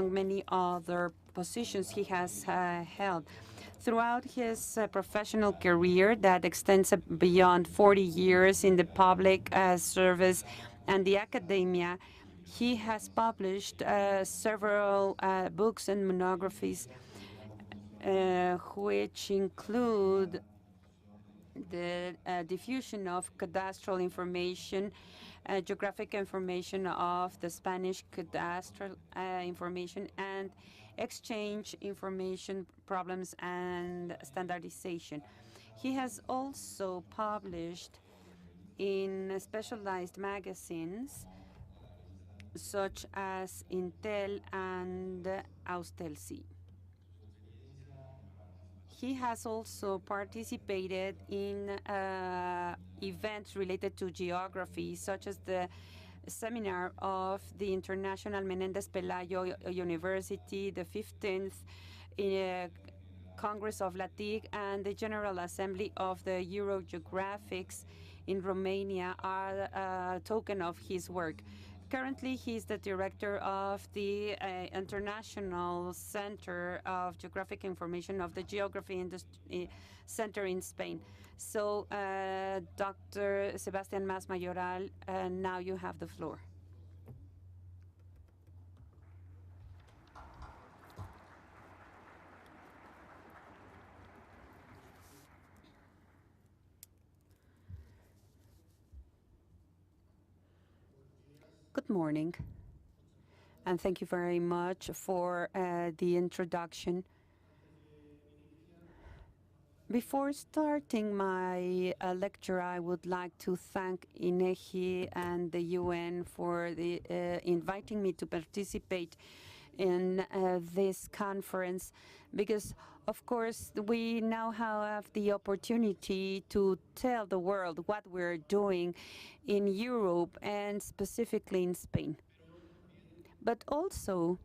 many other positions he has held. Throughout his professional career that extends beyond 40 years in the public service and the academia, he has published several books and monographies, which include the diffusion of cadastral information, geographic information of the Spanish cadastral information, and exchange information problems and standardization. He has also published in specialized magazines such as Intel and Austelsi. He has also participated in events related to geography, such as the seminar of the International Menendez Pelayo University, the 15th Congress of LATIC, and the General Assembly of the Eurogeographics in Romania are a token of his work. Currently, he is the director of the International Center of Geographic Information of the Geography Center in Spain. So, Dr. Sebastián Mas Mayoral, now you have the floor. Good morning, and thank you very much for the introduction. Before starting my lecture, I would like to thank INEGI and the UN for inviting me to participate in this conference, because of course we now have the opportunity to tell the world what we're doing in Europe and specifically in Spain. But also,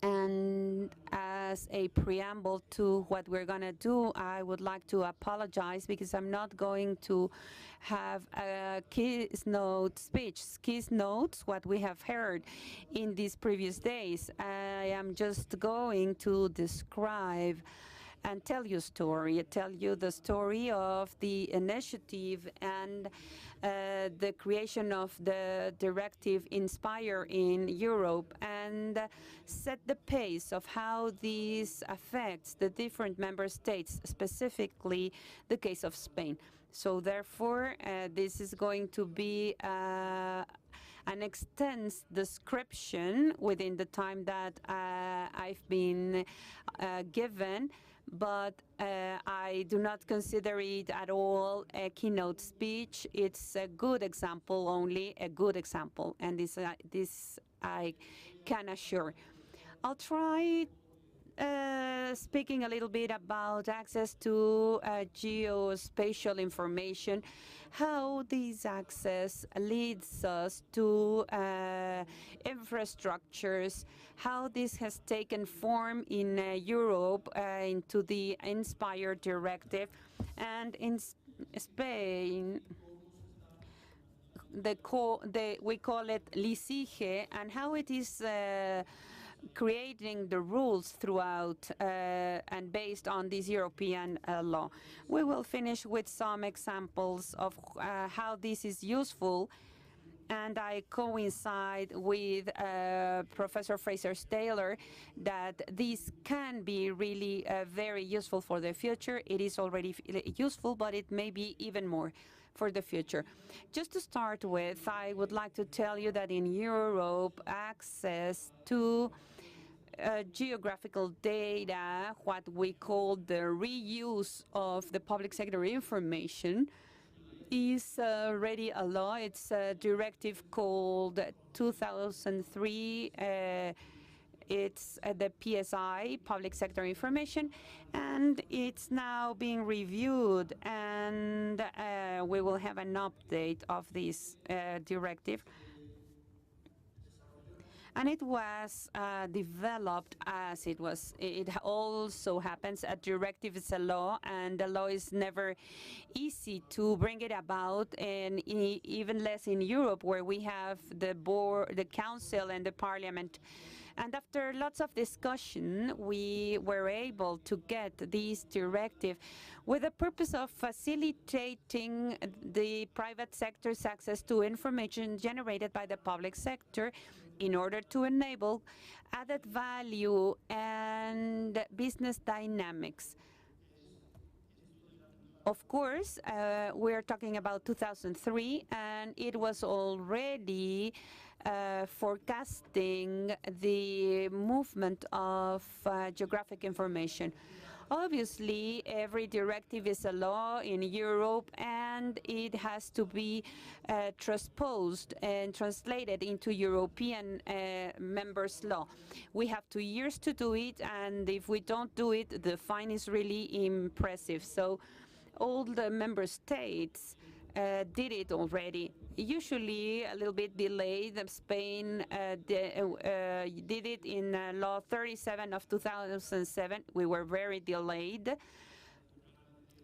and as a preamble to what we're going to do, I would like to apologize because I'm not going to have a keynote speech. Keynotes, what we have heard in these previous days. I am just going to describe and tell you the story of the initiative and the creation of the directive Inspire in Europe, and set the pace of how this affects the different member states, specifically the case of Spain. So therefore, this is going to be an extensive description within the time that I've been given, but I do not consider it at all a keynote speech. It's a good example, only a good example, and this I can assure. I'll try speaking a little bit about access to geospatial information, how this access leads us to infrastructures, how this has taken form in Europe into the Inspire directive, and in Spain we call it LICIGE, and how it is creating the rules throughout and based on this European law. We will finish with some examples of how this is useful, and I coincide with Professor Fraser-Taylor that this can be really very useful for the future. It is already useful, but it may be even more for the future. Just to start with, I would like to tell you that in Europe, access to geographical data, what we call the reuse of the public sector information, is already a law. It's a directive called 2003. It's the PSI, Public Sector Information, and it's now being reviewed, and we will have an update of this directive. And it was developed as it was. It also happens a directive is a law, and the law is never easy to bring it about, and even less in Europe, where we have the board, the council, and the parliament. And after lots of discussion, we were able to get this directive with the purpose of facilitating the private sector's access to information generated by the public sector in order to enable added value and business dynamics. Of course, we're talking about 2003, and it was already forecasting the movement of geographic information. Obviously, every directive is a law in Europe, and it has to be transposed and translated into European members' law. We have 2 years to do it, and if we don't do it, the fine is really impressive. So all the member states did it already. Usually a little bit delayed. Spain did it in Law 37 of 2007. We were very delayed.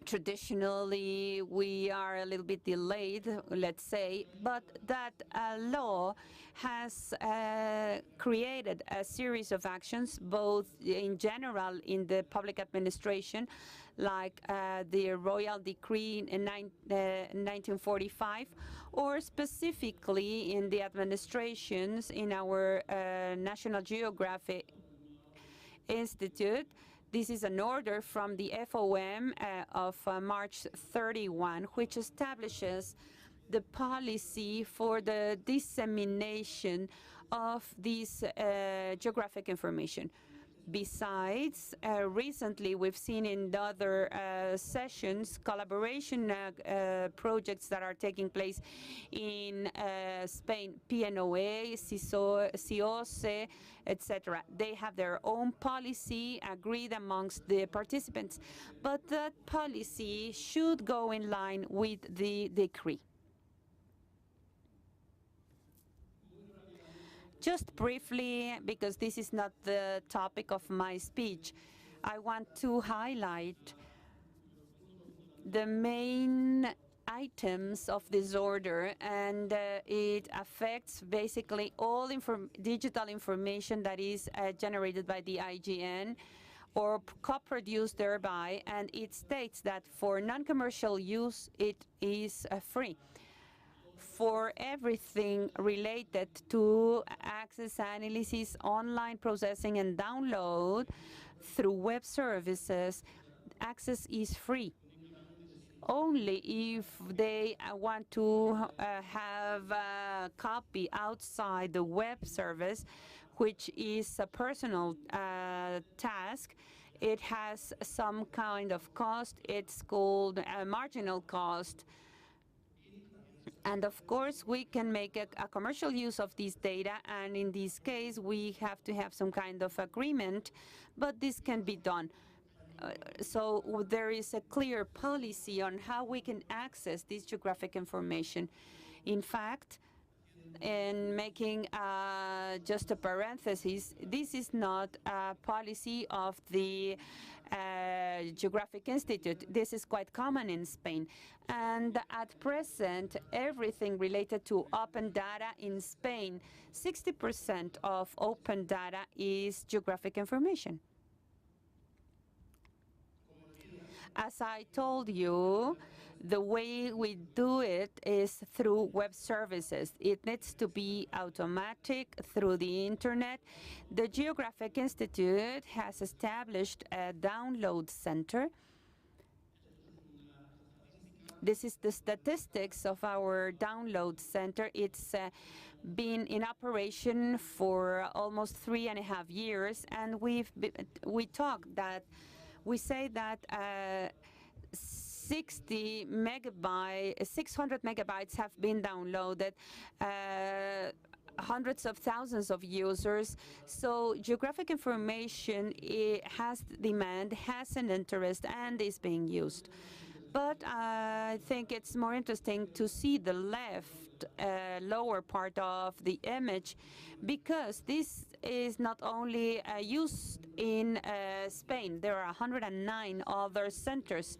Traditionally, we are a little bit delayed, let's say, but that law has created a series of actions, both in general in the public administration, like the Royal Decree in 1945, or specifically in the administrations in our National Geographic Institute. This is an order from the FOM of March 31, which establishes the policy for the dissemination of this geographic information. Besides, recently we've seen in the other sessions collaboration projects that are taking place in Spain, PNOA, CIOSE, etc. They have their own policy agreed amongst the participants, but that policy should go in line with the decree. Just briefly, because this is not the topic of my speech, I want to highlight the main items of this order, and it affects basically all digital information that is generated by the IGN or co-produced thereby, and it states that for non-commercial use it is free. For everything related to access, analysis, online processing, and download through web services, access is free. Only if they want to have a copy outside the web service, which is a personal task, it has some kind of cost. It's called a marginal cost. And of course, we can make a commercial use of this data, and in this case, we have to have some kind of agreement, but this can be done. So there is a clear policy on how we can access this geographic information. In fact, in making just a parenthesis, this is not a policy of the Geographic Institute. This is quite common in Spain. And at present, everything related to open data in Spain, 60% of open data is geographic information. As I told you, the way we do it is through web services. It needs to be automatic through the internet. The Geographic Institute has established a download center. This is the statistics of our download center. It's been in operation for almost 3.5 years, and we say that 600 megabytes have been downloaded, hundreds of thousands of users. So geographic information has demand, has an interest, and is being used. But I think it's more interesting to see the left lower part of the image, because this is not only used in Spain. There are 109 other centers.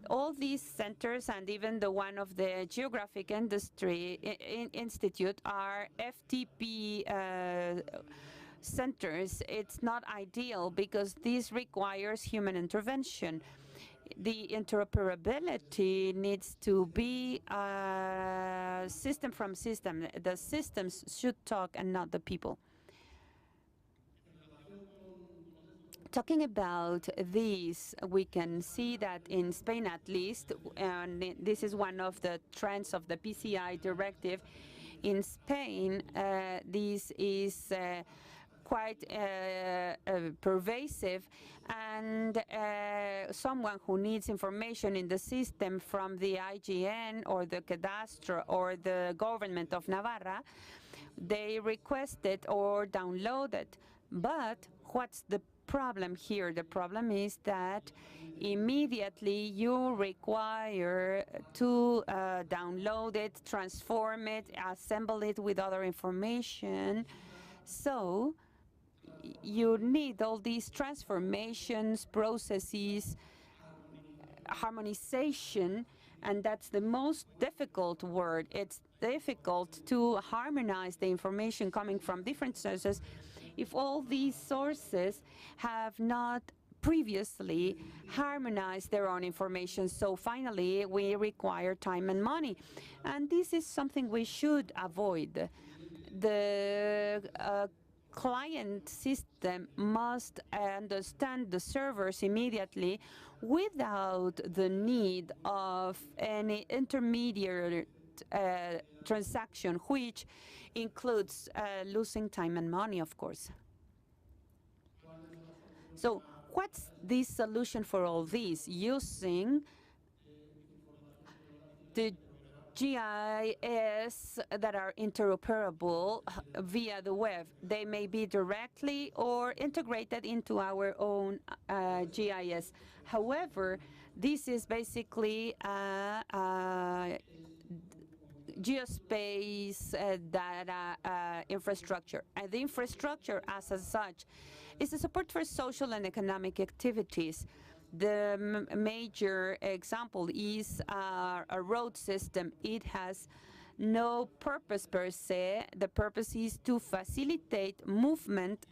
All these centers, and even the one of the Geographic Institute, are FTP centers, it's not ideal because this requires human intervention. The interoperability needs to be system from system. The systems should talk and not the people. Talking about this, we can see that in Spain at least, and this is one of the trends of the PCI directive, in Spain this is quite pervasive, and someone who needs information in the system from the IGN or the Cadastro or the government of Navarra, they request it or download it. But what's the problem here? The problem is that immediately you require to download it, transform it, assemble it with other information. So you need all these transformations, processes, harmonization, and that's the most difficult word. It's difficult to harmonize the information coming from different sources if all these sources have not previously harmonized their own information. So finally, we require time and money. And this is something we should avoid. The client system must understand the servers immediately without the need of any intermediary transaction, which includes losing time and money, of course. So what's the solution for all this? Using the GIS that are interoperable via the web. They may be directly or integrated into our own GIS. However, this is basically geospace data infrastructure. And the infrastructure as such is a support for social and economic activities. The major example is a road system. It has no purpose per se. The purpose is to facilitate movement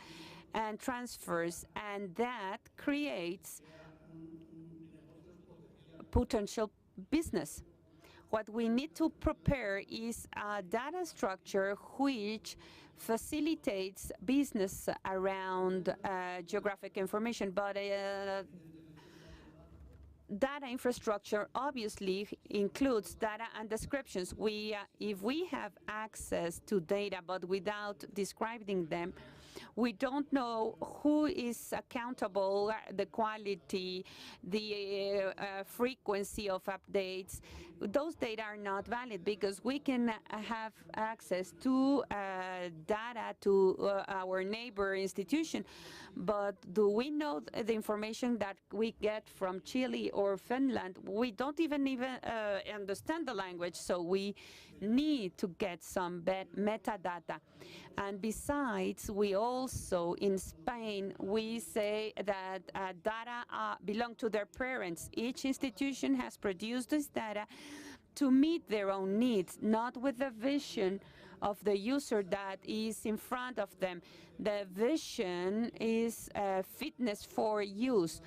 and transfers, and that creates potential business. What we need to prepare is a data structure which facilitates business around geographic information, but data infrastructure obviously includes data and descriptions. If we have access to data but without describing them, we don't know who is accountable, the quality, the frequency of updates. Those data are not valid because we can have access to data to our neighbor institution, but do we know the information that we get from Chile or Finland? We don't even understand the language, so we need to get some metadata. And besides, we also, in Spain, we say that data belong to their parents. Each institution has produced this data to meet their own needs, not with the vision of the user that is in front of them. The vision is fitness for use,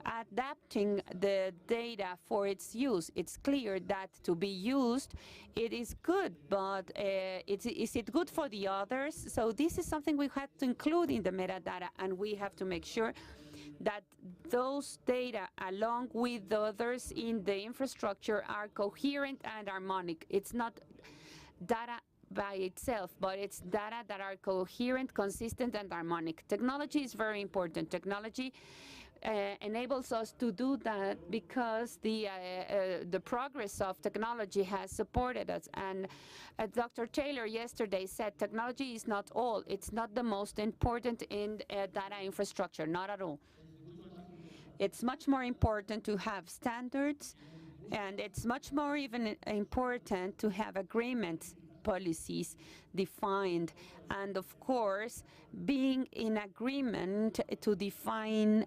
adapting the data for its use. It's clear that to be used, it is good, but is it good for the others? So this is something we have to include in the metadata, and we have to make sure that those data, along with the others in the infrastructure, are coherent and harmonic. It's not data by itself, but it's data that are coherent, consistent, and harmonic. Technology is very important. Technology enables us to do that because the progress of technology has supported us. And Dr. Taylor yesterday said technology is not all. It's not the most important in data infrastructure, not at all. It's much more important to have standards, and it's much more even important to have agreements, policies defined, and of course being in agreement to define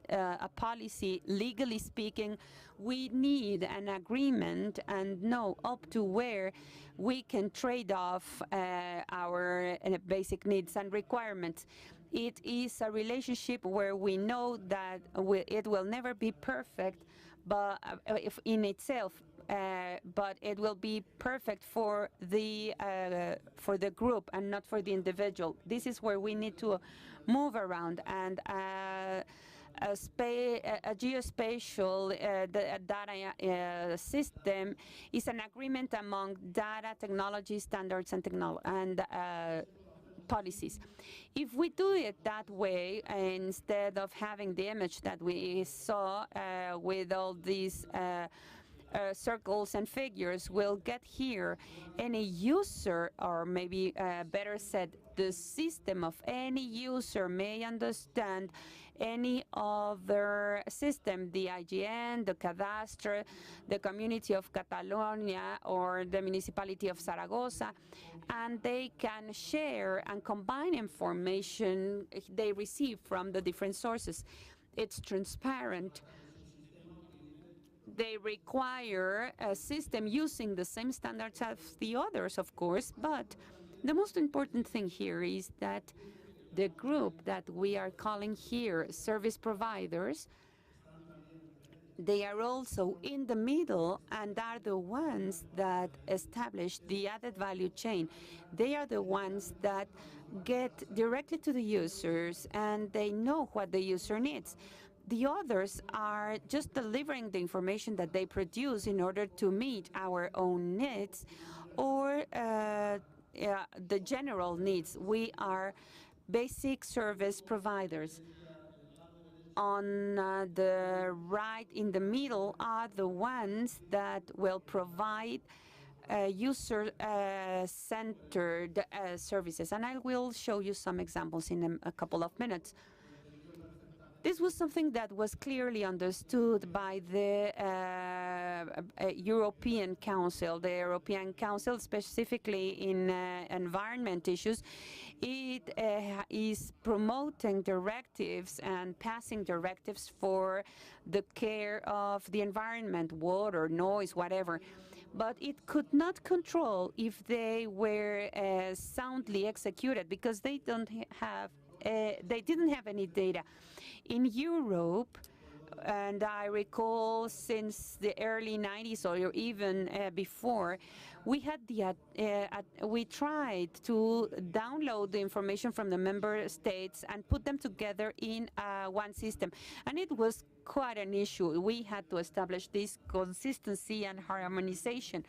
a policy, legally speaking, we need an agreement and know up to where we can trade off our basic needs and requirements. It is a relationship where we know that it will never be perfect, but if in itself, but it will be perfect for the group and not for the individual. This is where we need to move around, and a geospatial data system is an agreement among data technology standards and policies. If we do it that way, instead of having the image that we saw with all these circles and figures, we'll get here any user, or maybe better said, the system of any user may understand any other system, the IGN, the cadastre, the community of Catalonia, or the municipality of Zaragoza, and they can share and combine information they receive from the different sources. It's transparent. They require a system using the same standards as the others, of course, but the most important thing here is that the group that we are calling here service providers, they are also in the middle and are the ones that establish the added value chain. They are the ones that get directly to the users, and they know what the user needs. The others are just delivering the information that they produce in order to meet our own needs or the general needs. We are basic service providers. On the right in the middle are the ones that will provide user-centered services. And I will show you some examples in a couple of minutes. This was something that was clearly understood by the European Council. The European Council, specifically in environment issues, it is promoting directives and passing directives for the care of the environment, water, noise, whatever. But it could not control if they were soundly executed, because they didn't have any data. In Europe, and I recall since the early 90s or even before, we had we tried to download the information from the member states and put them together in one system, and it was quite an issue. We had to establish this consistency and harmonization.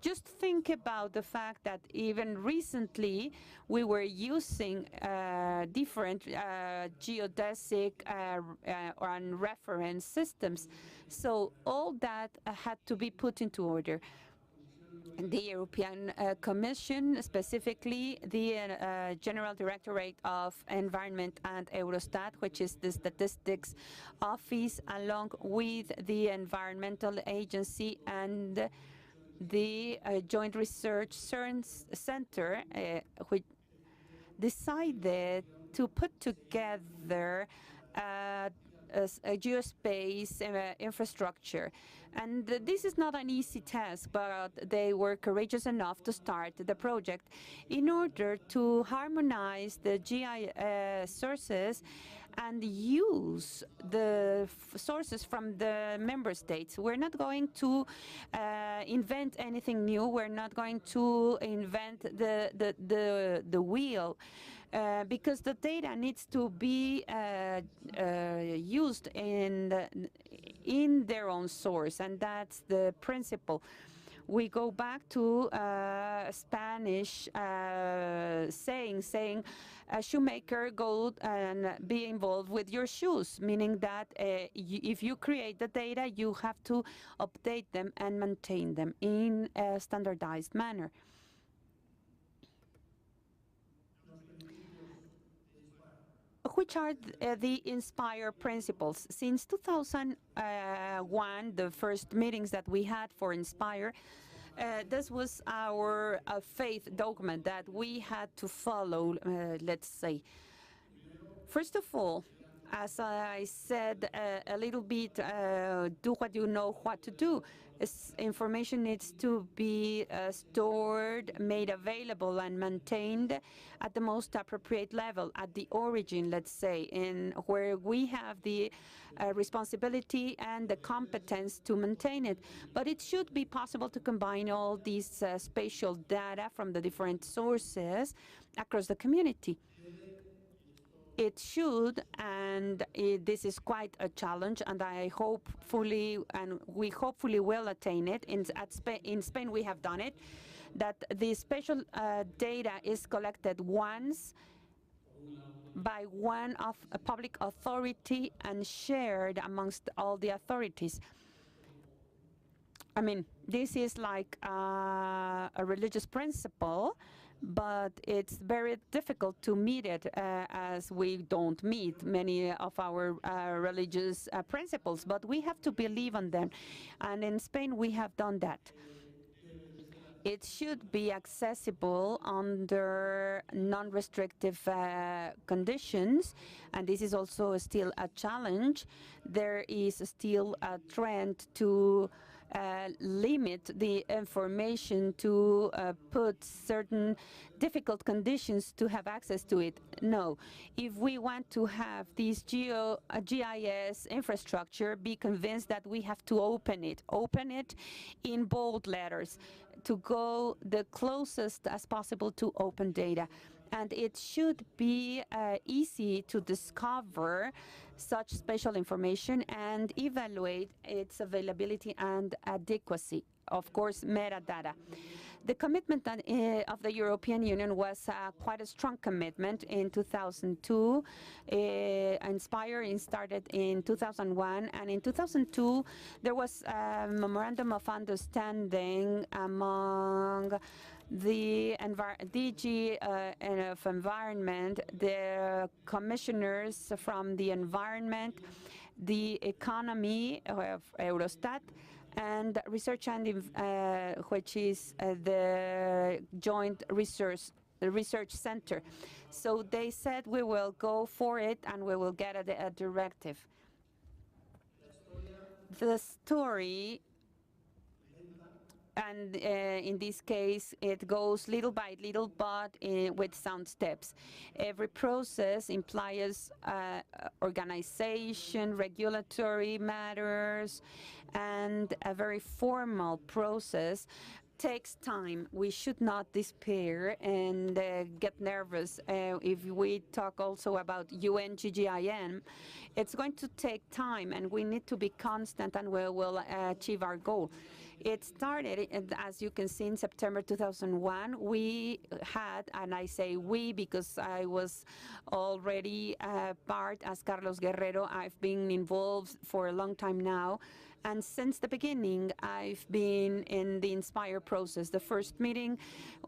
Just think about the fact that even recently we were using different geodesic and reference systems. So all that had to be put into order. The European Commission, specifically the General Directorate of Environment and Eurostat, which is the statistics office, along with the Environmental Agency and the Joint Research Center, which decided to put together a geospace infrastructure. And this is not an easy task, but they were courageous enough to start the project in order to harmonize the GIS sources and use the sources from the member states. We're not going to invent anything new. We're not going to invent the wheel. Because the data needs to be used in their own source, and that's the principle. We go back to Spanish saying, a shoemaker, go and be involved with your shoes, meaning that if you create the data, you have to update them and maintain them in a standardized manner. Which are the INSPIRE principles? Since 2001, the first meetings that we had for INSPIRE, this was our faith document that we had to follow, let's say. First of all, As I said a little bit, do what you know what to do. Information needs to be stored, made available, and maintained at the most appropriate level, at the origin, let's say, in where we have the responsibility and the competence to maintain it. But it should be possible to combine all these spatial data from the different sources across the community. It should, and this is quite a challenge, and we hopefully will attain it. In Spain, we have done it, that the spatial data is collected once by one of a public authority and shared amongst all the authorities. I mean, this is like a religious principle, but it's very difficult to meet it as we don't meet many of our religious principles, but we have to believe on them. And in Spain, we have done that. It should be accessible under non-restrictive conditions, and this is also still a challenge. There is still a trend to limit the information, to put certain difficult conditions to have access to it. No, if we want to have this GIS infrastructure, be convinced that we have to open it in bold letters, to go the closest as possible to open data. And it should be easy to discover such spatial information and evaluate its availability and adequacy. Of course, metadata. The commitment of the European Union was quite a strong commitment in 2002. Inspire started in 2001, and in 2002 there was a memorandum of understanding among the DG of Environment, the commissioners from the environment, the economy of Eurostat, and research, and which is the joint research center. So they said we will go for it and we will get a directive. The story, and in this case, it goes little by little, but with sound steps. Every process implies organization, regulatory matters, and a very formal process takes time. We should not despair and get nervous. If we talk also about UNGGIM, it's going to take time, and we need to be constant, and we will achieve our goal. It started, as you can see, in September 2001. We had, and I say we because I was already part as Carlos Guerrero. I've been involved for a long time now. And since the beginning, I've been in the Inspire process. The first meeting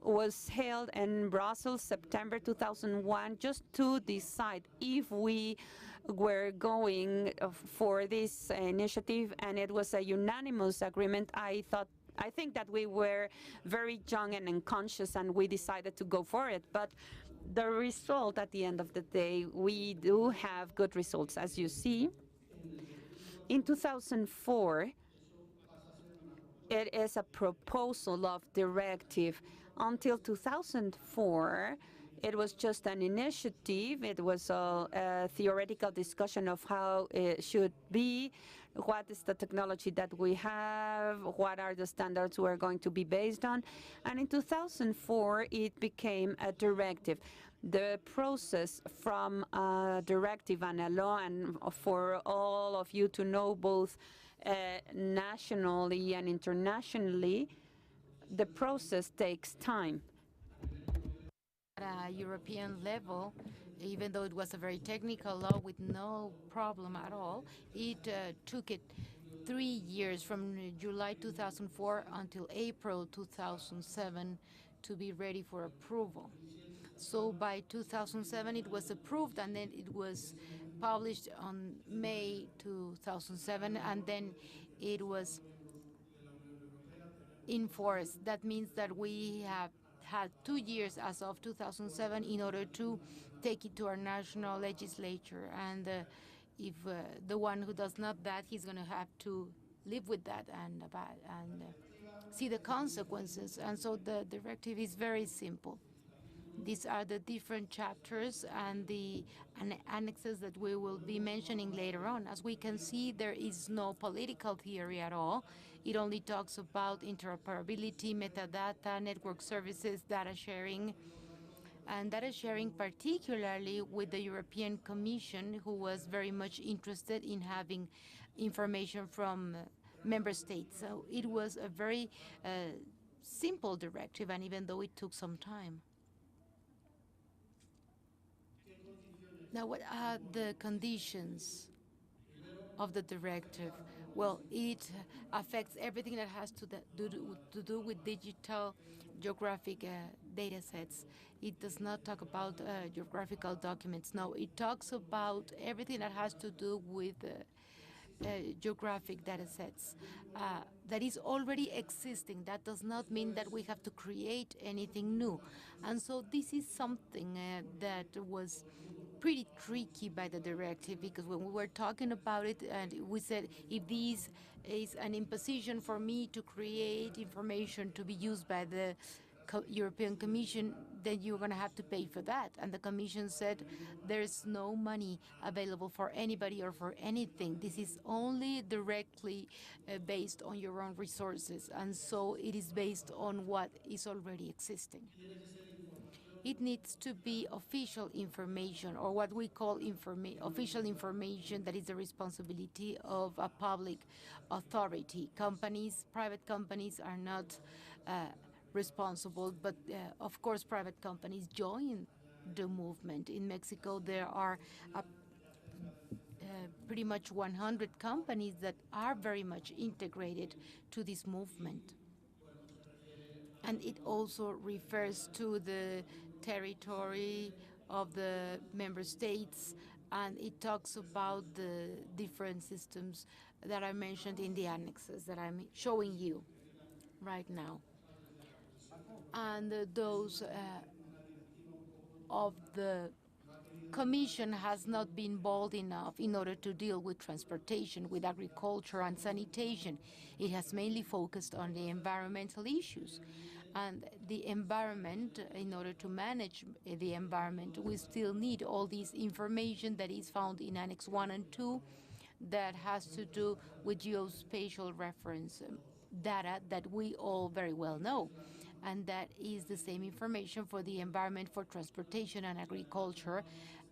was held in Brussels, September 2001, just to decide if we were going for this initiative, and it was a unanimous agreement. I think that we were very young and unconscious, and we decided to go for it. But the result, at the end of the day, we do have good results, as you see. In 2004, it is a proposal of directive. Until 2004, it was just an initiative. It was a theoretical discussion of how it should be, what is the technology that we have, what are the standards we're going to be based on. And in 2004, it became a directive. The process from a directive and a law, and for all of you to know, both nationally and internationally, the process takes time. At a European level, even though it was a very technical law with no problem at all, it took it 3 years, from July 2004 until April 2007, to be ready for approval. So by 2007 it was approved, and then it was published on May 2007, and then it was enforced. That means that we have had 2 years as of 2007 in order to take it to our national legislature. And if the one who does not that, he's going to have to live with that and see the consequences. And so the directive is very simple. These are the different chapters and the annexes that we will be mentioning later on. As we can see, there is no political theory at all. It only talks about interoperability, metadata, network services, data sharing, and data sharing particularly with the European Commission, who was very much interested in having information from member states. So it was a very simple directive, and even though it took some time. Now, what are the conditions of the directive? Well, it affects everything that has to do with digital geographic data sets. It does not talk about geographical documents. No, it talks about everything that has to do with geographic data sets that is already existing. That does not mean that we have to create anything new. And so this is something that was pretty tricky by the directive, because when we were talking about it, and we said, if this is an imposition for me to create information to be used by the European Commission, then you're going to have to pay for that. And the Commission said there's no money available for anybody or for anything. This is only directly based on your own resources. And so it is based on what is already existing. It needs to be official information, or what we call official information that is the responsibility of a public authority. Private companies are not responsible, but of course private companies join the movement. In Mexico, there are pretty much 100 companies that are very much integrated to this movement. And it also refers to the territory of the member states, and it talks about the different systems that I mentioned in the annexes that I'm showing you right now. And those of the Commission has not been bold enough in order to deal with transportation, with agriculture and sanitation. It has mainly focused on the environmental issues. And the environment, in order to manage the environment, we still need all this information that is found in Annex 1 and 2 that has to do with geospatial reference data that we all very well know. And that is the same information for the environment, for transportation and agriculture.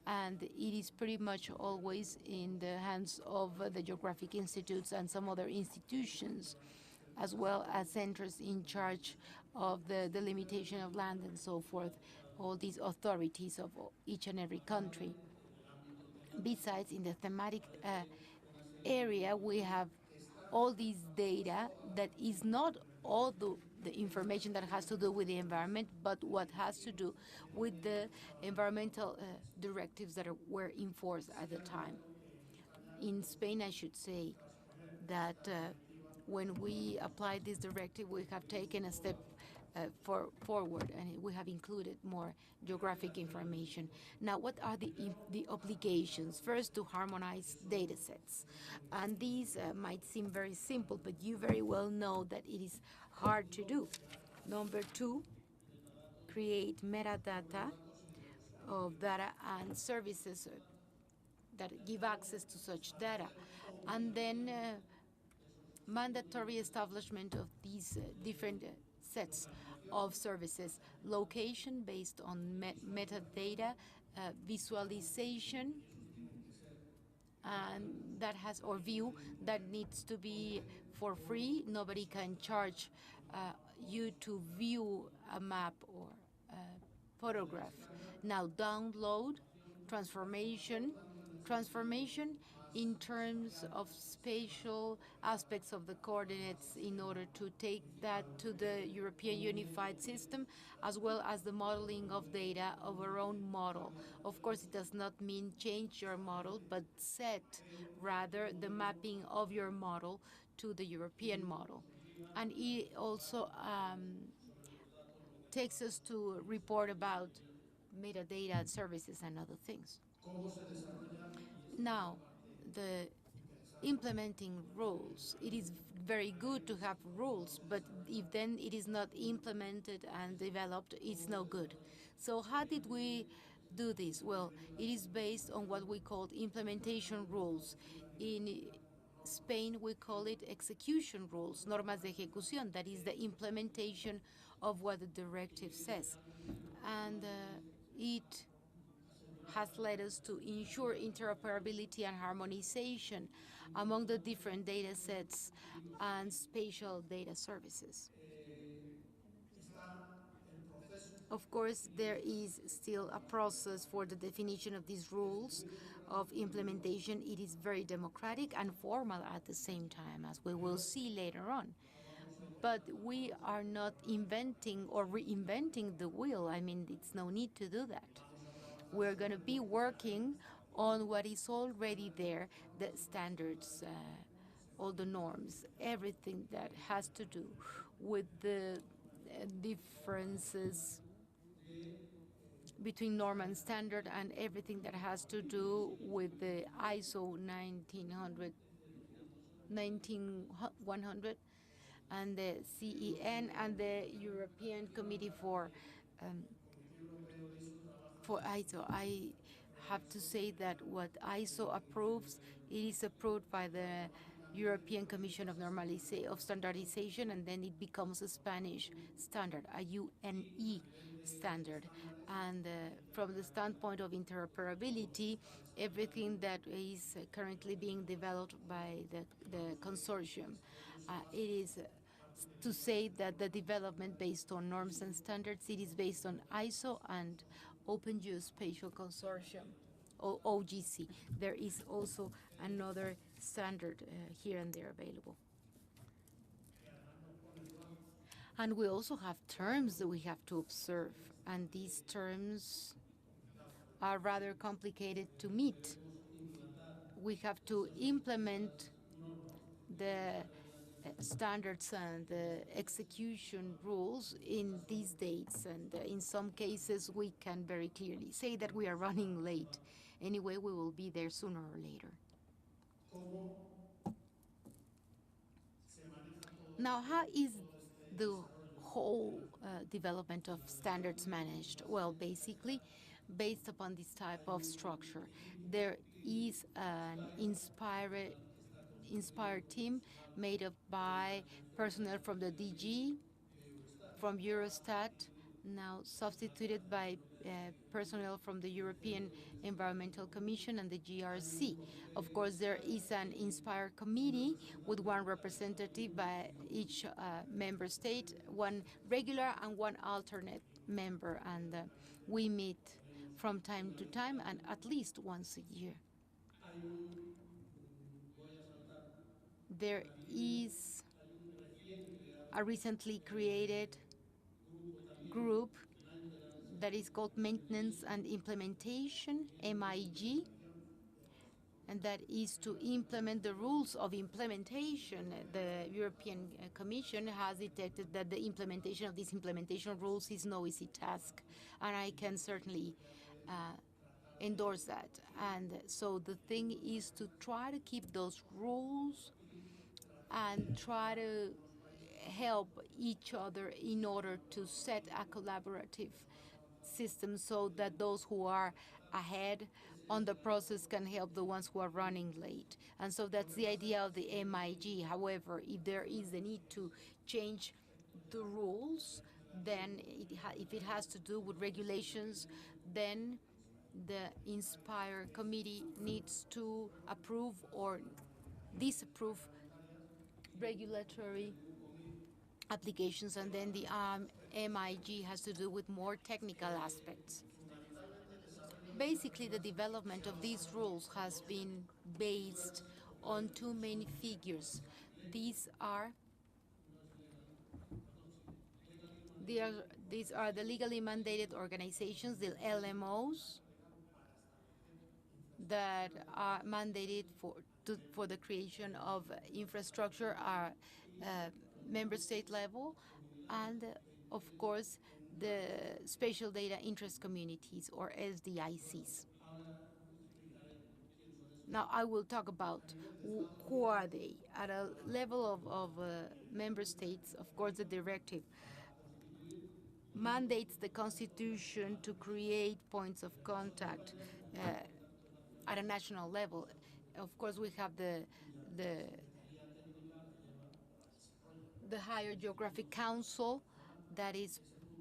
And it is pretty much always in the hands of the geographic institutes and some other institutions, as well as centers in charge of the delimitation of land and so forth, all these authorities of each and every country. Besides, in the thematic area, we have all these data that is not all the information that has to do with the environment, but what has to do with the environmental directives that were in force at the time. In Spain, I should say that when we applied this directive, we have taken a step forward, and we have included more geographic information. Now, what are the obligations? First, to harmonize data sets. And these might seem very simple, but you very well know that it is hard to do. Number two, create metadata of data and services that give access to such data. And then mandatory establishment of these different sets of services, location based on metadata, visualization, and that has, or view, that needs to be for free. Nobody can charge you to view a map or a photograph. Now, download, transformation in terms of spatial aspects of the coordinates in order to take that to the European Unified System, as well as the modeling of data of our own model. Of course, it does not mean change your model, but set rather the mapping of your model to the European model. And it also takes us to report about metadata and services and other things. Now, the implementing rules. It is very good to have rules, but if then it is not implemented and developed, it's no good. So how did we do this? Well, it is based on what we call implementation rules. In Spain, we call it execution rules, normas de ejecución, that is the implementation of what the directive says. And it has led us to ensure interoperability and harmonization among the different data sets and spatial data services. Of course, there is still a process for the definition of these rules of implementation. It is very democratic and formal at the same time, as we will see later on. But we are not inventing or reinventing the wheel. I mean, it's no need to do that. We're going to be working on what is already there, the standards, all the norms, everything that has to do with the differences between norm and standard, and everything that has to do with the ISO 19100 and the CEN and the European Committee for ISO. I have to say that what ISO approves, it is approved by the European Commission of Standardization, and then it becomes a Spanish standard, a UNE standard. And from the standpoint of interoperability, everything that is currently being developed by the consortium, it is to say that the development based on norms and standards, it is based on ISO and Open Geospatial Consortium, OGC. There is also another standard here and there available. And we also have terms that we have to observe, and these terms are rather complicated to meet. We have to implement the standards and the execution rules in these dates, and in some cases we can very clearly say that we are running late. Anyway, we will be there sooner or later. Now, how is the whole development of standards managed? Well, basically, based upon this type of structure, there is an inspired team made up by personnel from the DG, from Eurostat, now substituted by personnel from the European Environmental Commission and the GRC. Of course, there is an Inspire committee with one representative by each member state, one regular and one alternate member, and we meet from time to time and at least once a year. There is a recently created group that is called Maintenance and Implementation, MIG, and that is to implement the rules of implementation. The European Commission has detected that the implementation of these implementation rules is no easy task, and I can certainly endorse that. And so the thing is to try to keep those rules and try to help each other in order to set a collaborative system so that those who are ahead on the process can help the ones who are running late. And so that's the idea of the MIG. However, if there is a need to change the rules, then if it has to do with regulations, then the Inspire committee needs to approve or disapprove regulatory applications, and then the MIG has to do with more technical aspects. Basically, the development of these rules has been based on two main figures. These are the legally mandated organizations, the LMOs, that are mandated for the creation of infrastructure are member state level, and of course the Spatial Data Interest Communities, or SDICs. Now I will talk about who are they. At a level of member states, of course, the directive mandates the Constitution to create points of contact at a national level. Of course, we have the Higher Geographic Council, that is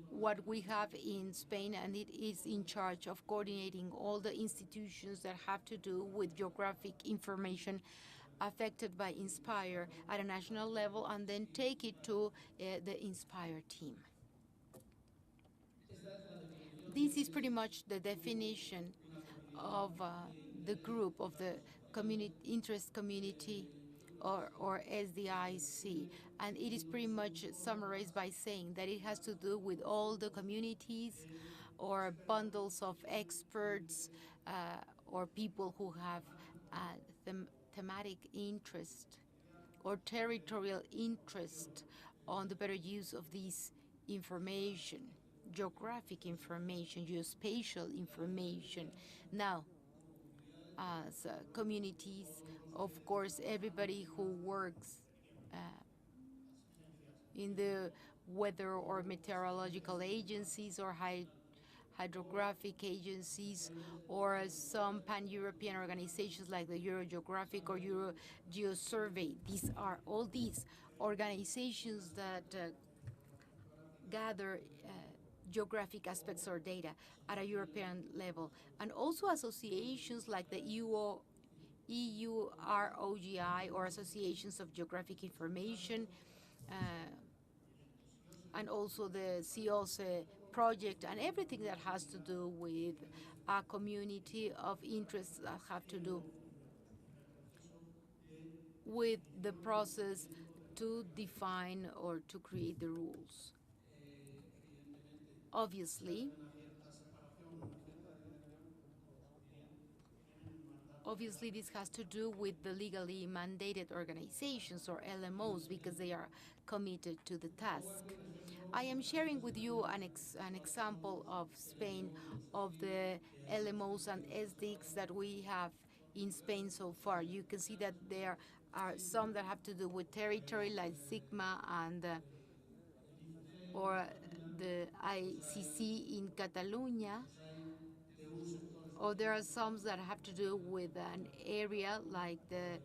what we have in Spain, and it is in charge of coordinating all the institutions that have to do with geographic information affected by INSPIRE at a national level, and then take it to the INSPIRE team. This is pretty much the definition of the group, of the interest community, or SDIC, and it is pretty much summarized by saying that it has to do with all the communities or bundles of experts or people who have thematic interest or territorial interest on the better use of this information, geographic information, geospatial information. Now, as communities, of course, everybody who works in the weather or meteorological agencies or hydrographic agencies, or some pan-European organizations like the Eurogeographic or Eurogeosurvey. These are all these organizations that gather geographic aspects or data at a European level, and also associations like the EUROGI, or associations of geographic information, and also the CIOSE project, and everything that has to do with a community of interests that have to do with the process to define or to create the rules. Obviously, this has to do with the legally mandated organizations, or LMOs, because they are committed to the task. I am sharing with you an example of Spain, of the LMOs and SDICs that we have in Spain so far. You can see that there are some that have to do with territory, like CIGMA and or the ICC in Catalonia, or there are some that have to do with an area like the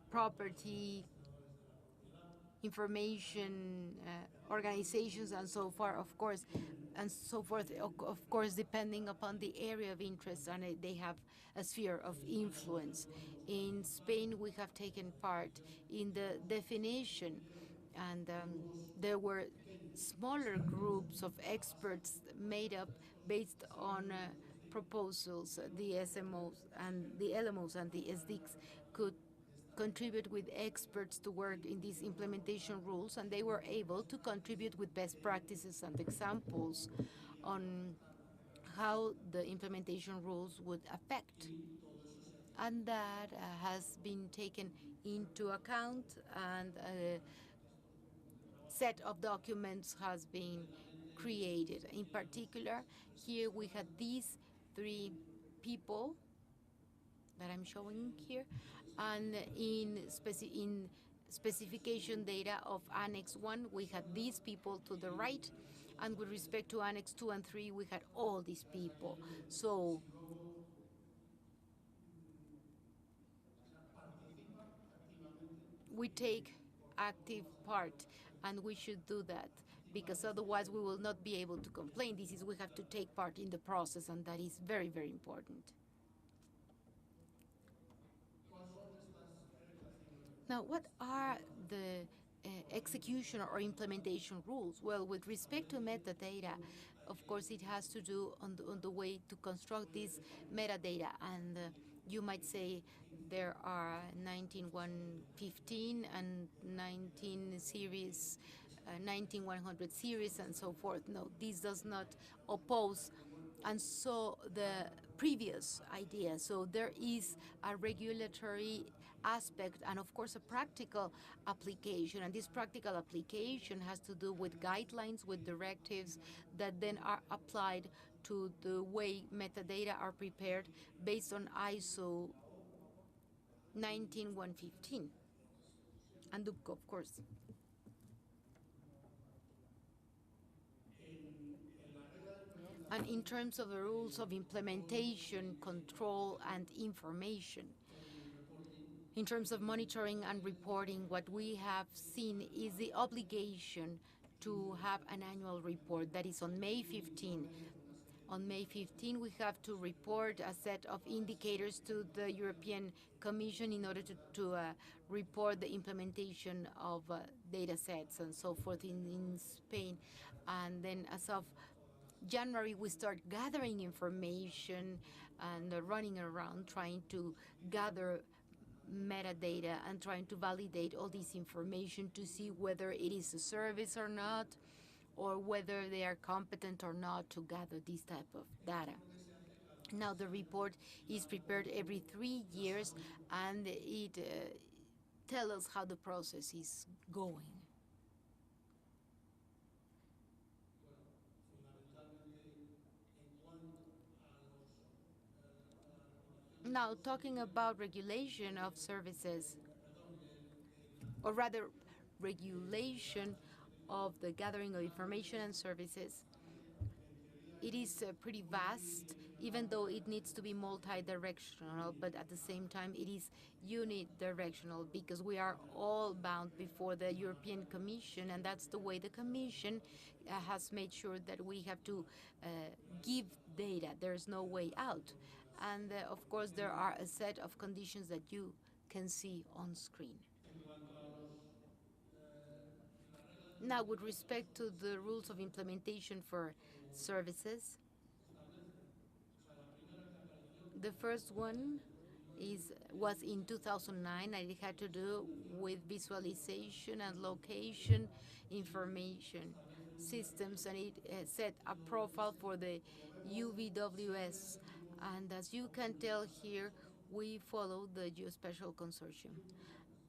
property information organizations, and so far, of course, and so forth, of course, depending upon the area of interest, and they have a sphere of influence. In Spain, we have taken part in the definition, and there were smaller groups of experts made up based on proposals. The SMOs and the LMOs and the SDICs could contribute with experts to work in these implementation rules, and they were able to contribute with best practices and examples on how the implementation rules would affect. And that has been taken into account, and a set of documents has been created. In particular, here we had these three people that I'm showing here, and in specification data of Annex 1, we had these people to the right, and with respect to Annex 2 and 3, we had all these people. So we take active part, and we should do that, because otherwise we will not be able to complain. This is, we have to take part in the process, and that is very, very important. Now, what are the execution or implementation rules? Well, with respect to metadata, of course, it has to do on the way to construct this metadata, and you might say there are 19115 and 19100 series, and so forth. No, this does not oppose, and so the previous idea. So there is a regulatory aspect, and of course a practical application. And this practical application has to do with guidelines, with directives that then are applied to the way metadata are prepared based on ISO 19115 and DUPCO, of course. And in terms of the rules of implementation, control, and information, in terms of monitoring and reporting, what we have seen is the obligation to have an annual report that is on May 15. On May 15, we have to report a set of indicators to the European Commission in order to report the implementation of data sets and so forth in Spain. And then as of January, we start gathering information and running around trying to gather metadata and trying to validate all this information to see whether it is a service or not, or whether they are competent or not to gather this type of data. Now the report is prepared every 3 years, and it tells us how the process is going. Now, talking about regulation of services, or rather regulation of the gathering of information and services, it is pretty vast, even though it needs to be multi-directional, but at the same time it is unidirectional, because we are all bound before the European Commission, and that's the way the Commission has made sure that we have to give data. There's no way out. And of course, there are a set of conditions that you can see on screen. Now, with respect to the rules of implementation for services, the first one was in 2009, and it had to do with visualization and location information systems, and it set a profile for the UVWS. And as you can tell here, we follow the Geospatial Consortium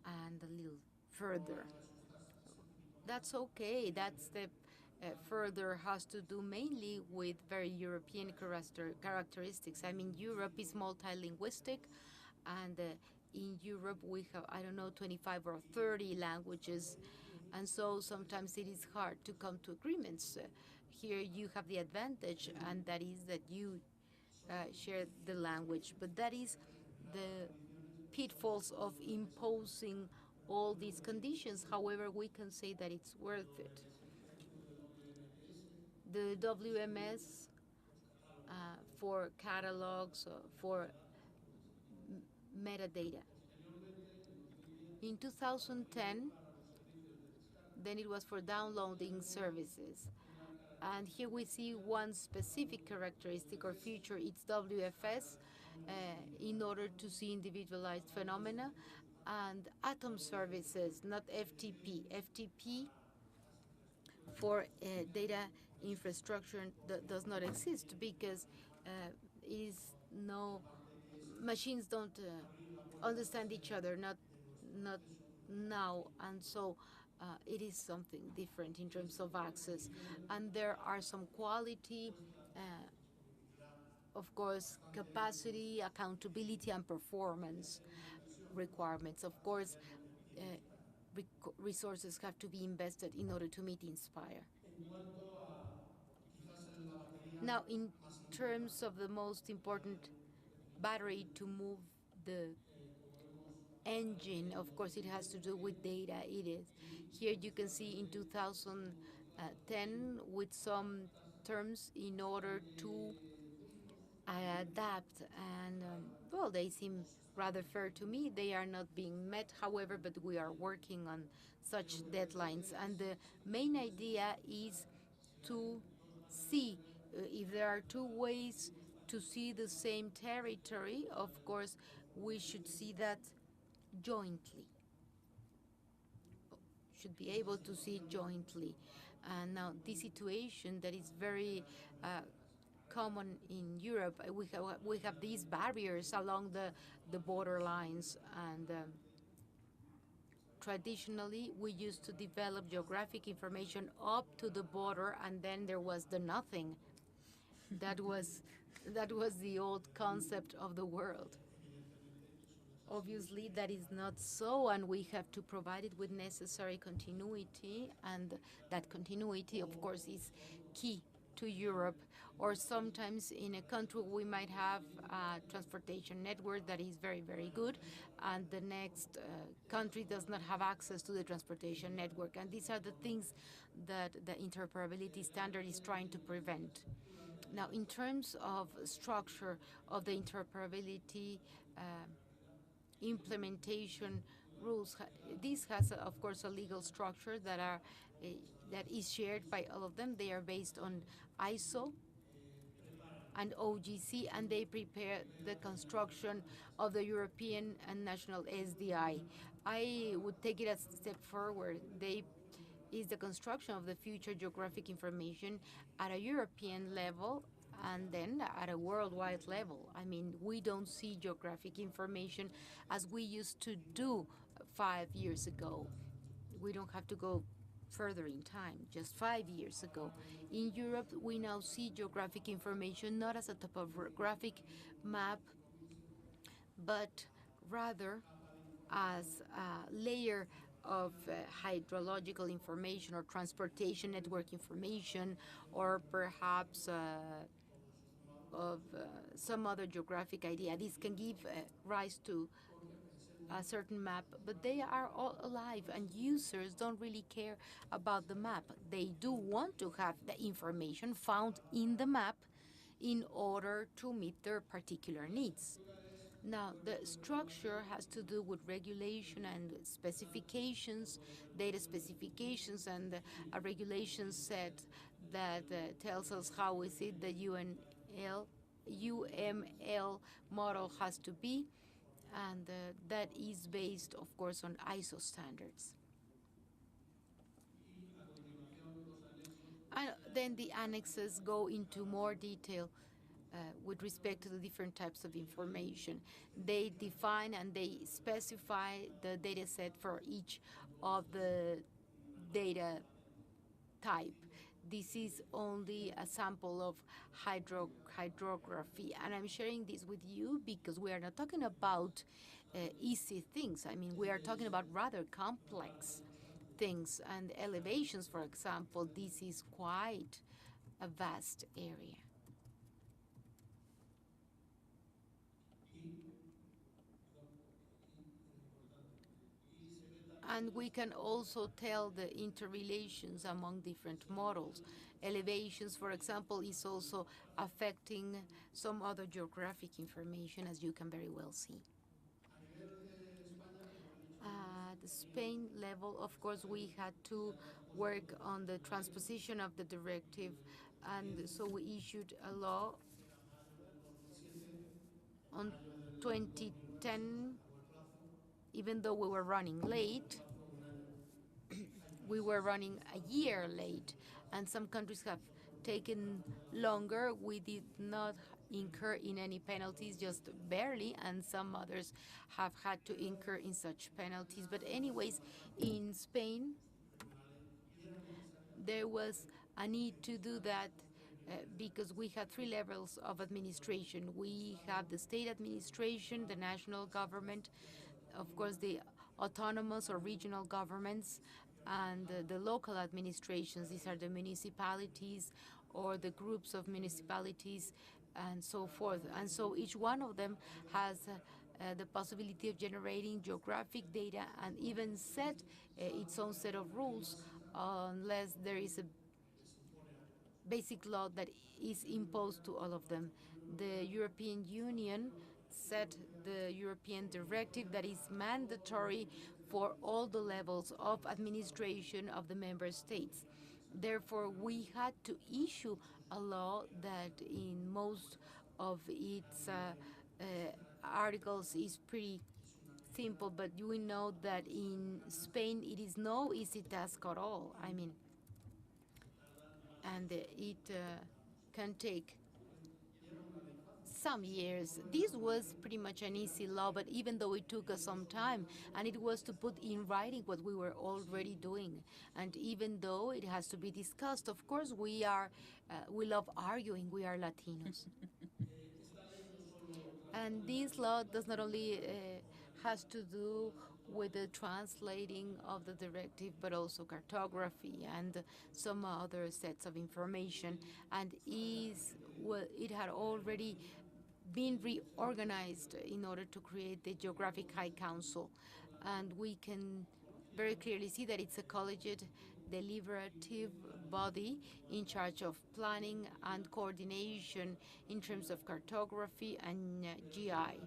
and a little further. That's okay. That step further has to do mainly with very European characteristics. I mean, Europe is multilinguistic, and in Europe we have, I don't know, 25 or 30 languages, and so sometimes it is hard to come to agreements. Here you have the advantage, and that is that you share the language, but that is the pitfalls of imposing all these conditions. However, we can say that it's worth it. The WMS for catalogs, for metadata. In 2010, then it was for downloading services. And here we see one specific characteristic or feature, it's WFS, in order to see individualized phenomena, and atom services, not FTP. FTP for data infrastructure does not exist, because machines don't understand each other, not now, and so it is something different in terms of access. And there are some quality, of course, capacity, accountability, and performance requirements. Of course, resources have to be invested in order to meet INSPIRE. Now, in terms of the most important battery to move the engine, of course, it has to do with data. It is. Here you can see in 2010 with some terms in order to adapt, and well, they seem rather fair to me. They are not being met, however, but we are working on such deadlines, and the main idea is to see if there are two ways to see the same territory. Of course, we should see that jointly, should be able to see jointly. And now this situation that is very common in Europe, we have these barriers along the border lines, and Traditionally, we used to develop geographic information up to the border, and then there was the nothing. That was the old concept of the world. Obviously, that is not so, and we have to provide it with necessary continuity, and that continuity, of course, is key to Europe. Or sometimes in a country, we might have a transportation network that is very, very good, and the next country does not have access to the transportation network. And these are the things that the interoperability standard is trying to prevent. Now, in terms of structure of the interoperability implementation rules, this has, of course, a legal structure that is shared by all of them. They are based on ISO and OGC, and they prepare the construction of the European and national SDI. I would take it a step forward. They is the construction of the future geographic information at a European level and then at a worldwide level. I mean, we don't see geographic information as we used to do 5 years ago. We don't have to go further in time, just 5 years ago. In Europe, we now see geographic information not as a topographic map, but rather as a layer of hydrological information or transportation network information, or perhaps of some other geographic idea. This can give rise to a certain map, but they are all alive, and users don't really care about the map. They do want to have the information found in the map in order to meet their particular needs. Now, the structure has to do with regulation and specifications, data specifications, and a regulation set that tells us how is it the UML model has to be, and that is based, of course, on ISO standards. And then the annexes go into more detail with respect to the different types of information. They define and they specify the data set for each of the data type. This is only a sample of hydrography, and I'm sharing this with you because we are not talking about easy things. I mean, we are talking about rather complex things, and elevations, for example, this is quite a vast area. And we can also tell the interrelations among different models. Elevations, for example, is also affecting some other geographic information, as you can very well see. At the Spain level, of course, we had to work on the transposition of the directive, and so we issued a law on 2010. Even though we were running late, we were running a year late, and some countries have taken longer. We did not incur in any penalties, just barely, and some others have had to incur in such penalties. But anyways, in Spain, there was a need to do that because we had 3 levels of administration. We have the state administration, the national government, of course, the autonomous or regional governments, and the local administrations. These are the municipalities or the groups of municipalities and so forth. And so each one of them has the possibility of generating geographic data and even set its own set of rules, unless there is a basic law that is imposed to all of them. The European Union set the European directive that is mandatory for all the levels of administration of the member states. Therefore, we had to issue a law that in most of its articles is pretty simple, but we know that in Spain it is no easy task at all. I mean, and it can take some years. This was pretty much an easy law, but even though it took us some time, and it was to put in writing what we were already doing, and even though it has to be discussed, of course, we love arguing. We are Latinos. And this law does not only has to do with the translating of the directive, but also cartography and some other sets of information. And it had already been reorganized in order to create the Geographic High Council. And we can very clearly see that it's a collegiate deliberative body in charge of planning and coordination in terms of cartography and GI.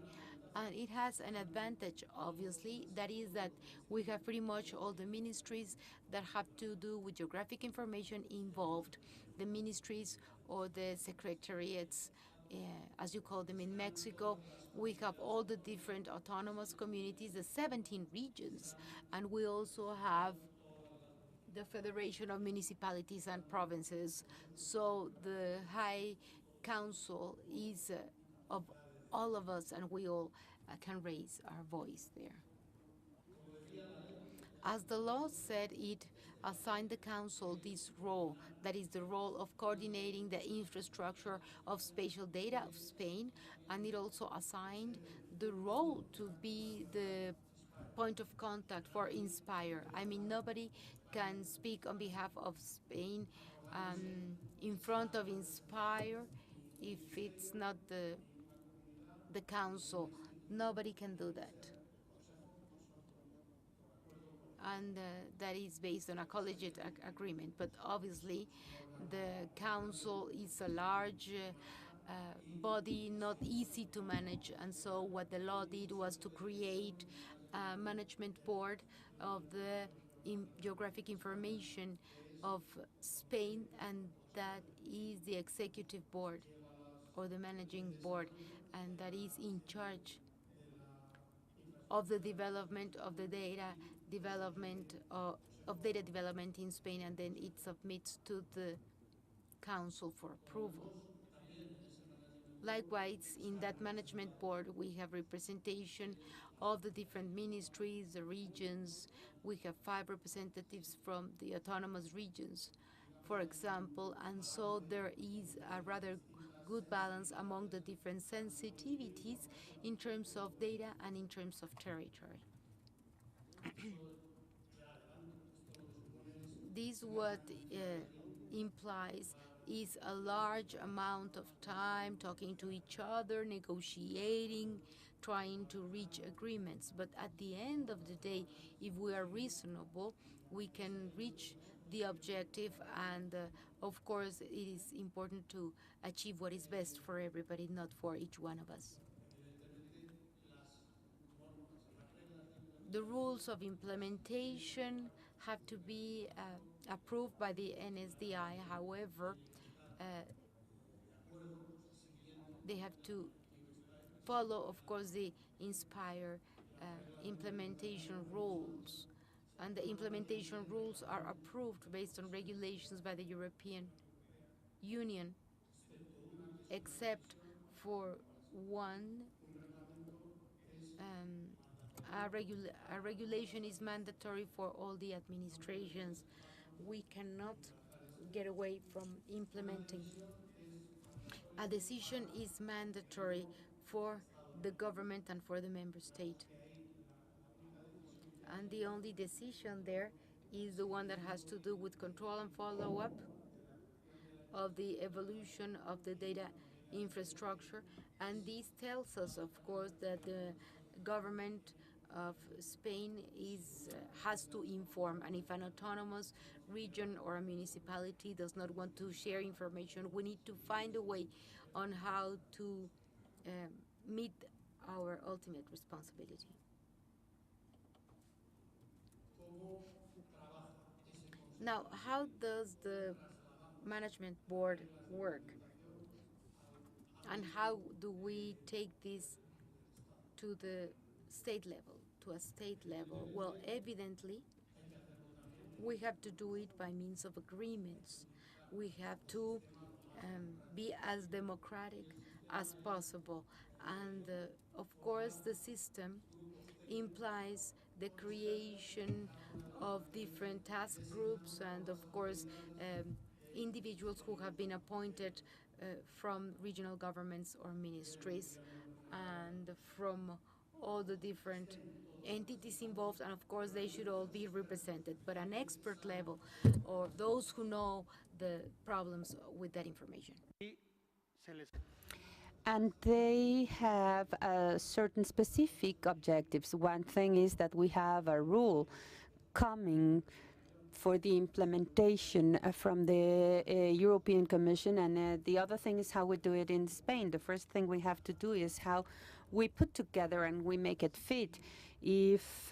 And it has an advantage, obviously, that is that we have pretty much all the ministries that have to do with geographic information involved, the ministries or the secretariats, as you call them in Mexico. We have all the different autonomous communities, the 17 regions, and we also have the Federation of Municipalities and Provinces. So the High Council is of all of us, and we all can raise our voice there. As the law said, it assigned the Council this role, that is the role of coordinating the infrastructure of spatial data of Spain, and it also assigned the role to be the point of contact for Inspire. I mean, nobody can speak on behalf of Spain in front of Inspire if it's not the Council. Nobody can do that. And that is based on a collegiate agreement. But obviously, the Council is a large body, not easy to manage. And so what the law did was to create a management board of the geographic information of Spain, and that is the executive board or the managing board, and that is in charge of the development of the data development of data development in Spain, and then it submits to the Council for approval. Likewise, in that management board, we have representation of the different ministries, the regions. We have 5 representatives from the autonomous regions, for example, and so there is a rather good balance among the different sensitivities in terms of data and in terms of territory. This what implies is a large amount of time talking to each other, negotiating, trying to reach agreements. But at the end of the day, if we are reasonable, we can reach the objective, and of course it is important to achieve what is best for everybody, not for each one of us. The rules of implementation have to be approved by the NSDI. However, they have to follow, of course, the Inspire implementation rules. And the implementation rules are approved based on regulations by the European Union, except for one. A regulation is mandatory for all the administrations. We cannot get away from implementing. A decision is mandatory for the government and for the member state. And the only decision there is the one that has to do with control and follow-up of the evolution of the data infrastructure. And this tells us, of course, that the government of Spain has to inform, and if an autonomous region or a municipality does not want to share information, we need to find a way on how to meet our ultimate responsibility. Now, how does the management board work? And how do we take this to the state level, to a state level? Well, evidently, we have to do it by means of agreements. We have to be as democratic as possible. And of course, the system implies the creation of different task groups and, of course, individuals who have been appointed from regional governments or ministries and from all the different entities involved, and of course they should all be represented, but an expert level or those who know the problems with that information. And they have certain specific objectives. One thing is that we have a rule coming for the implementation from the European Commission, and the other thing is how we do it in Spain. The first thing we have to do is how we put together and we make it fit if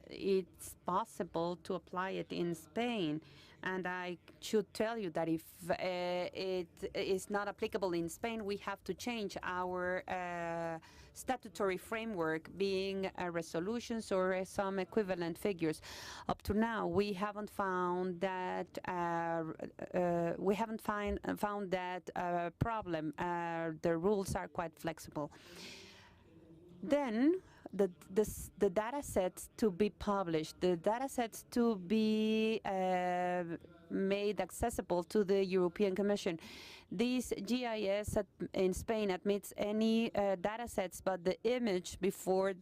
it's possible to apply it in Spain. And I should tell you that if it is not applicable in Spain, we have to change our statutory framework, being resolutions or some equivalent figures. Up to now, we haven't found that found that problem. The rules are quite flexible. Then the data sets to be published, the data sets to be made accessible to the European Commission. This GIS in Spain admits any data sets, but the image before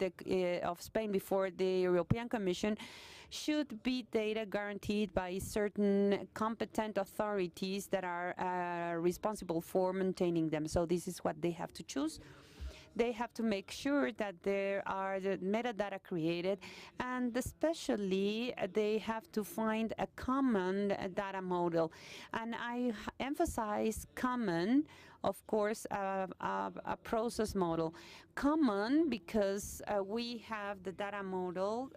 of Spain before the European Commission should be data guaranteed by certain competent authorities that are responsible for maintaining them. So this is what they have to choose. They have to make sure that there are the metadata created, and especially they have to find a common data model. And I emphasize common, of course, a process model. Common because we have the data model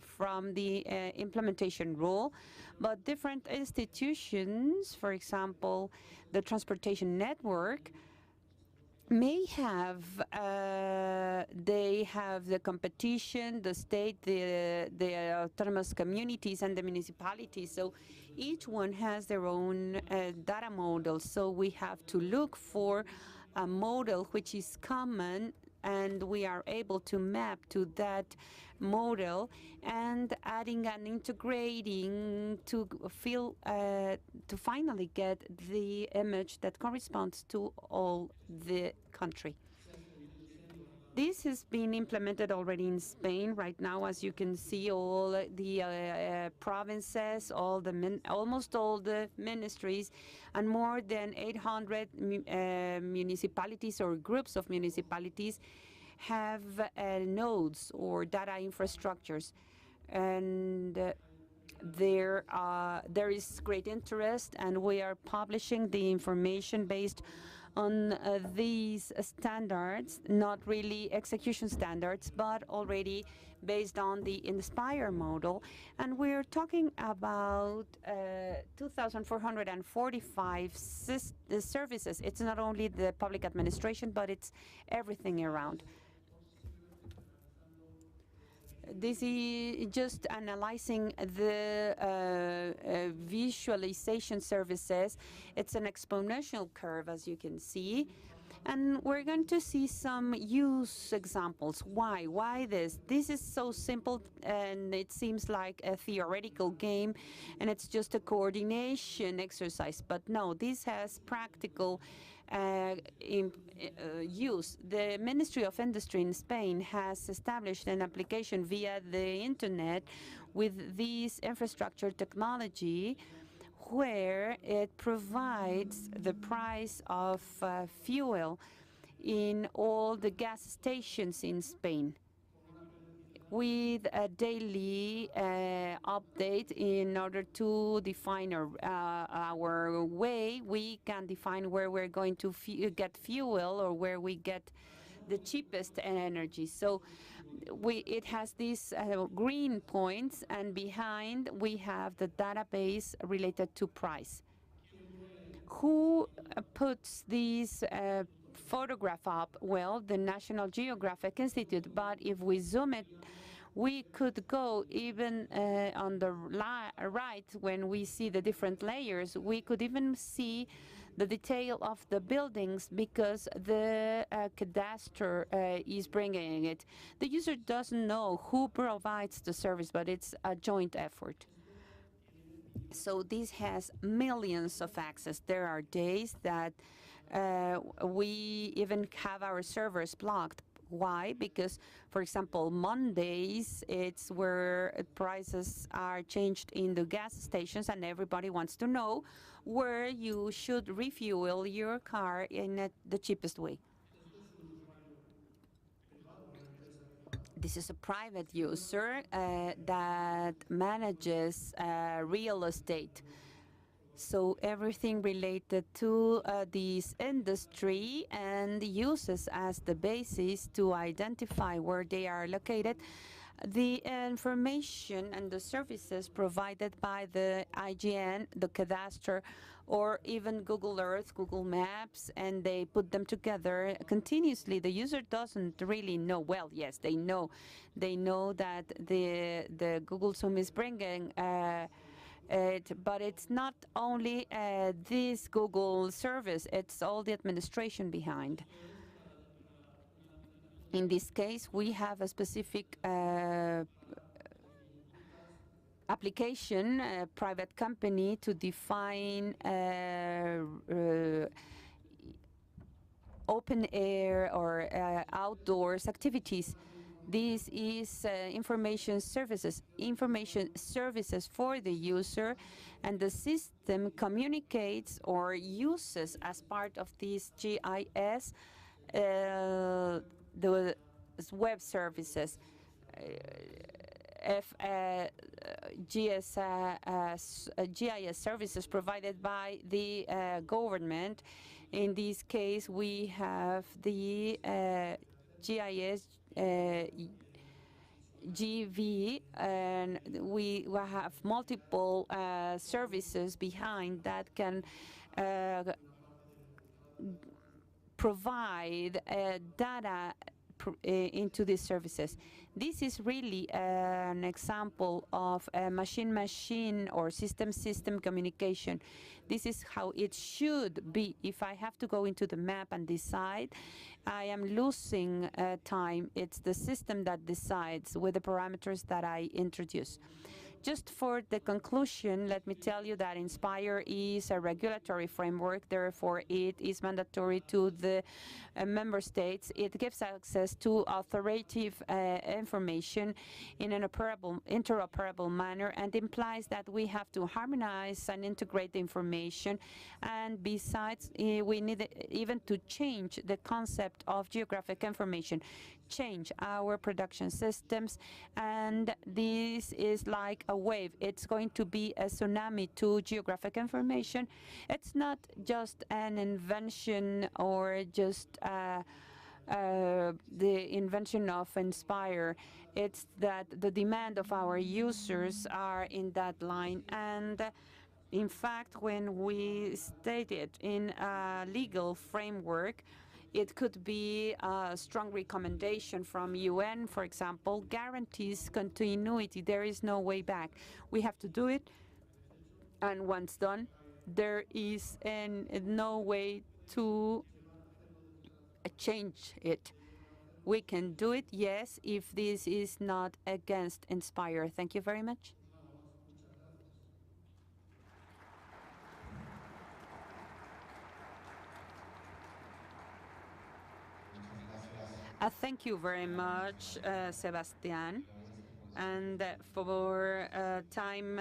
from the implementation rule, but different institutions, for example, the transportation network, may have, they have the competition, the state, the autonomous communities and the municipalities. So each one has their own data model. So we have to look for a model which is common, and we are able to map to that model and adding and integrating to to finally get the image that corresponds to all the country. This has been implemented already in Spain right now. As you can see, all the provinces, almost all the ministries, and more than 800 municipalities or groups of municipalities have nodes or data infrastructures. And there is great interest, and we are publishing the information based on these standards, not really execution standards, but already based on the Inspire model. And we're talking about 2,445 services. It's not only the public administration, but it's everything around. This is just analyzing the visualization services. It's an exponential curve, as you can see. And we're going to see some use examples. Why? Why this? This is so simple, and it seems like a theoretical game, and it's just a coordination exercise. But no, this has practical use. The Ministry of Industry in Spain has established an application via the internet with this infrastructure technology, where it provides the price of fuel in all the gas stations in Spain, with a daily update in order to define our way. We can define where we're going to get fuel or where we get the cheapest energy. So it has these green points, and behind we have the database related to price. Who puts these photograph up? Well, the National Geographic Institute. But if we zoom it, we could go even on the right when we see the different layers. We could even see the detail of the buildings because the cadastre is bringing it. The user doesn't know who provides the service, but it's a joint effort. So this has millions of access. There are days that we even have our servers blocked. Why? Because, for example, Mondays, it's where prices are changed in the gas stations, and everybody wants to know where you should refuel your car in the cheapest way. This is a private user that manages real estate. So everything related to this industry and uses as the basis to identify where they are located the information and the services provided by the IGN, the cadastre, or even Google Earth, Google Maps, and they put them together continuously. The user doesn't really know. Well, yes, they know that the Google Zoom is bringing but it's not only this Google service, it's all the administration behind. In this case, we have a specific application, a private company, to define open air or outdoors activities. This is information services for the user, and the system communicates or uses as part of this GIS the web services. GIS services provided by the government. In this case, we have the GIS GV, and we have multiple services behind that can provide data into these services. This is really an example of machine-machine or system-system communication. This is how it should be. If I have to go into the map and decide, I am losing time. It's the system that decides with the parameters that I introduce. Just for the conclusion, let me tell you that INSPIRE is a regulatory framework. Therefore, it is mandatory to the member states. It gives access to authoritative information in an interoperable manner, and implies that we have to harmonize and integrate the information. And besides, we need even to change the concept of geographic information, change our production systems, and this is like a wave. It's going to be a tsunami to geographic information. It's not just an invention or just the invention of INSPIRE. It's that the demand of our users are in that line. And in fact, when we state it in a legal framework, it could be a strong recommendation from UN, for example, guarantees continuity. There is no way back. We have to do it, and once done, there is no way to change it. We can do it, yes, if this is not against INSPIRE. Thank you very much. Thank you very much, Sebastián. And for time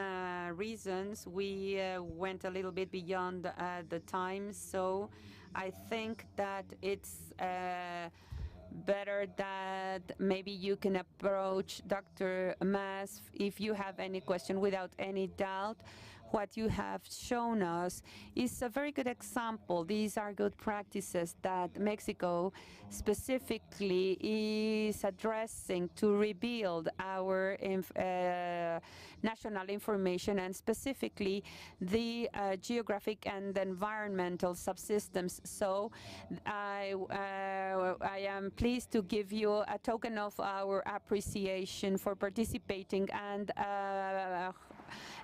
reasons, we went a little bit beyond the time. So I think that it's better that maybe you can approach Dr. Mas if you have any question. Without any doubt, what you have shown us is a very good example. These are good practices that Mexico specifically is addressing to rebuild our national information, and specifically the geographic and environmental subsystems. So I am pleased to give you a token of our appreciation for participating, and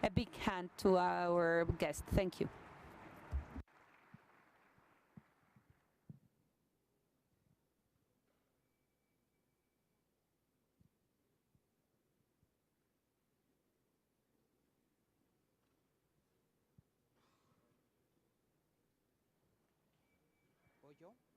a big hand to our guest. Thank you.